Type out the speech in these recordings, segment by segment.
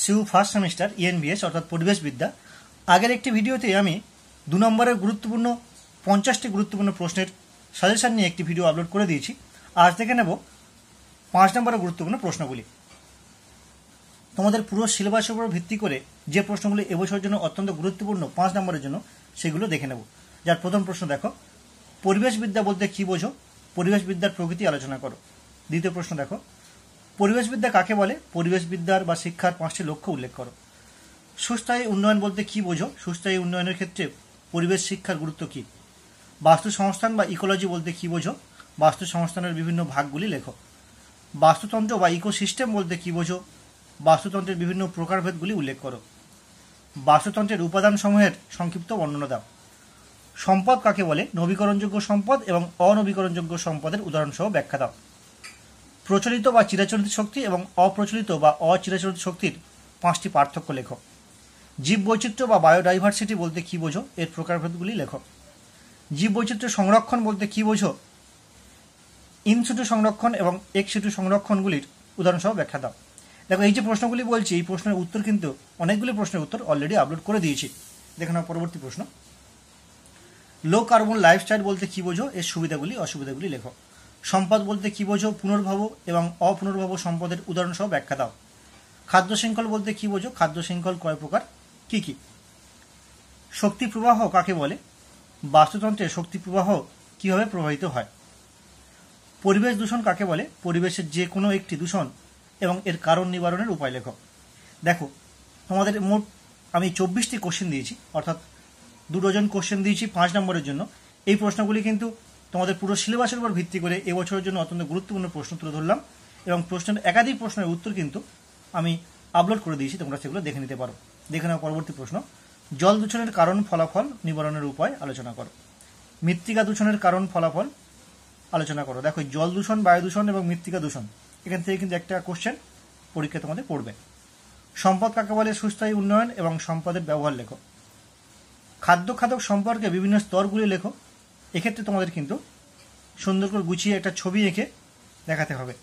See you first semester ENVS অর্থাৎ পরিবেশবিদ্যা। আগের একটি ভিডিওতে আমি 2 নম্বরের গুরুত্বপূর্ণ 50টি গুরুত্বপূর্ণ প্রশ্নের সাজেশন নিয়ে একটি ভিডিও আপলোড করে দিয়েছি। আজ দেখে নেব 5 নম্বরের গুরুত্বপূর্ণ প্রশ্নগুলি। তোমাদের পুরো সিলেবাসের উপর ভিত্তি করে যে প্রশ্নগুলি এবছরের জন্য অত্যন্ত গুরুত্বপূর্ণ 5 নম্বরের জন্য সেগুলো দেখে নেব। যার প্রথম প্রশ্ন দেখো, পরিবেশবিদ্যা বলতে কী বোঝো? পরিবেশবিদ্যার প্রকৃতি আলোচনা করো। দ্বিতীয় প্রশ্ন দেখো, পরিবেশবিদ্যা কাকে বলে? পরিবেশবিদ্যার বা শিক্ষার 5টি লক্ষ্য উল্লেখ করো। সুস্থায়ী উন্নয়ন বলতে কী বোঝো? সুস্থায়ী উন্নয়নের ক্ষেত্রে পরিবেশ শিক্ষার গুরুত্ব কী? বাস্তু সংস্থান বা ইকোলজি বলতে কী বোঝো? বাস্তু সংস্থানের বিভিন্ন ভাগগুলি লেখো। বাস্তুতন্ত্র বা ইকোসিস্টেম বলতে কী বোঝো? বাস্তুতন্ত্রের বিভিন্ন প্রকারভেদগুলি উল্লেখ করো। বাস্তুতন্ত্রের উপাদানসমূহের সংক্ষিপ্ত বর্ণনা দাও। সম্পদ কাকে বলে? নবীকরণযোগ্য সম্পদ এবং অনবীকরণযোগ্য সম্পদের উদাহরণসহ ব্যাখ্যা দাও। প্রচলিত বা চিরাচরিত শক্তি এবং অপ্রচলিত বা অচিরাচরিত শক্তির 5টি পার্থক্য লেখো। জীববৈচিত্র্য বা বায়োডাইভার্সিটি বলতে কী বোঝো? এর প্রকারভেদগুলি লেখো। জীববৈচিত্র্য সংরক্ষণ বলতে কী বোঝো? ইন সিটু সংরক্ষণ এবং এক্স সিটু সংরক্ষণগুলির উদাহরণসহ ব্যাখ্যা দাও। দেখো, এই যে প্রশ্নগুলি বলছি, এই প্রশ্নের উত্তর কিন্তু অনেকগুলি প্রশ্নের উত্তর অলরেডি আপলোড করে দিয়েছি। দেখে নাও পরবর্তী প্রশ্ন। লো কার্বন লাইফস্টাইল বলতে কী বোঝো? এর সুবিধাগুলি অসুবিধাগুলি লেখো। সম্পদ বলতে কী বোঝো? পুনর্ভব এবং অপুনর্ভব সম্পদের উদাহরণসহ ব্যাখ্যা দাও। খাদ্য শৃঙ্খল বলতে কী বোঝো? খাদ্য শৃঙ্খল কয় প্রকার, কী কী? শক্তি প্রবাহ কাকে বলে? বাস্তুতন্ত্রে শক্তি প্রবাহ কীভাবে প্রবাহিত হয়? পরিবেশ দূষণ কাকে বলে? পরিবেশের যে কোনো একটি দূষণ এবং এর কারণ নিবারণের উপায় লেখো। দেখো, তোমাদের মোট আমি 24টি কোশ্চেন দিয়েছি, অর্থাৎ 2 ডজন কোশ্চেন দিয়েছি 5 নম্বরের জন্য। এই প্রশ্নগুলি কিন্তু তোমাদের পুরো সিলেবাসের উপর ভিত্তি করে এবছরের জন্য অত্যন্ত গুরুত্বপূর্ণ প্রশ্ন তুলে ধরলাম এবং প্রশ্নের একাধিক প্রশ্নের উত্তর কিন্তু আমি আপলোড করে দিয়েছি, তোমরা সেগুলো দেখে নিতে পারো। দেখে নাও পরবর্তী প্রশ্ন। জল দূষণের কারণ ফলাফল নিবারণের উপায় আলোচনা করো। মৃত্তিকা দূষণের কারণ ফলাফল আলোচনা করো। দেখো, জল দূষণ, বায়ু দূষণ এবং মৃত্তিকা দূষণ, এখান থেকে কিন্তু একটা কোশ্চেন পরীক্ষা তোমাদের পড়বে। সম্পদ কাকে বলে? সুস্থায়ী উন্নয়ন এবং সম্পদের ব্যবহার লেখো। খাদ্য খাদক সম্পর্কে বিভিন্ন স্তরগুলি লেখো। এক্ষেত্রে তোমাদের কিন্তু সুন্দর করে গুছিয়ে একটা ছবি এঁকে দেখাতে হবে।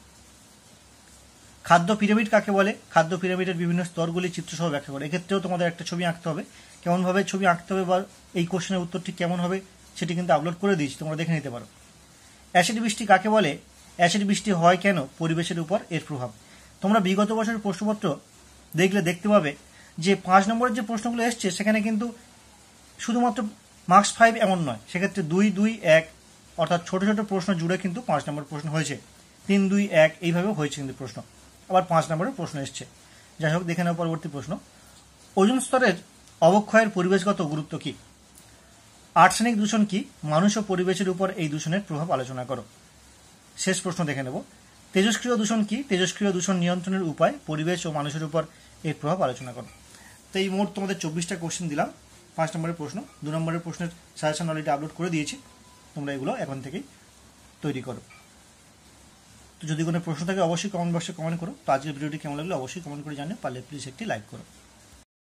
খাদ্য পিরামিড কাকে বলে? খাদ্য পিরামিডের বিভিন্ন স্তরগুলি চিত্রসহ ব্যাখ্যা করে। এক্ষেত্রেও তোমাদের একটা ছবি আঁকতে হবে। কেমনভাবে ছবি আঁকতে হবে বা এই কোশ্চেনের উত্তরটি কেমন হবে সেটি কিন্তু আপলোড করে দিয়েছি, তোমরা দেখে নিতে পারো। অ্যাসিড বৃষ্টি কাকে বলে? অ্যাসিড বৃষ্টি হয় কেন? পরিবেশের উপর এর প্রভাব। তোমরা বিগত বছরের প্রশ্নপত্র দেখলে দেখতে পাবে যে 5 নম্বরের যে প্রশ্নগুলো এসছে সেখানে কিন্তু শুধুমাত্র মার্কস 5 এমন নয়, সেক্ষেত্রে 2, 2, 1 অর্থাৎ ছোট ছোট প্রশ্ন জুড়ে কিন্তু 5 নম্বর প্রশ্ন হয়েছে। 3, 2, 1 এইভাবেও হয়েছে কিন্তু প্রশ্ন, আবার 5 নম্বরের প্রশ্ন এসছে। যাই হোক, দেখে নেওয়া পরবর্তী প্রশ্ন। ওজোন স্তরের অবক্ষয়ের পরিবেশগত গুরুত্ব কী? আর্সেনিক দূষণ কি? মানুষ ও পরিবেশের উপর এই দূষণের প্রভাব আলোচনা করো। শেষ প্রশ্ন দেখে নেব। তেজস্ক্রিয় দূষণ কি? তেজস্ক্রিয় দূষণ নিয়ন্ত্রণের উপায়, পরিবেশ ও মানুষের উপর এর প্রভাব আলোচনা করো। তো এই মোট তোমাদের 24টা কোশ্চেন দিলাম। 5 নম্বরের প্রশ্ন, 2 নম্বরের প্রশ্নের সাজেশন অলরেডি আপলোড করে দিয়েছি, তোমরা এগুলো এখন থেকেই তৈরি করো। তো যদি কোনো প্রশ্ন থাকে অবশ্যই কমেন্ট বক্সে কমেন্ট করো। তো আজকের ভিডিওটি কেমন লাগলো অবশ্যই কমেন্ট করে জানিও, পারলে প্লিজ একটি লাইক করো।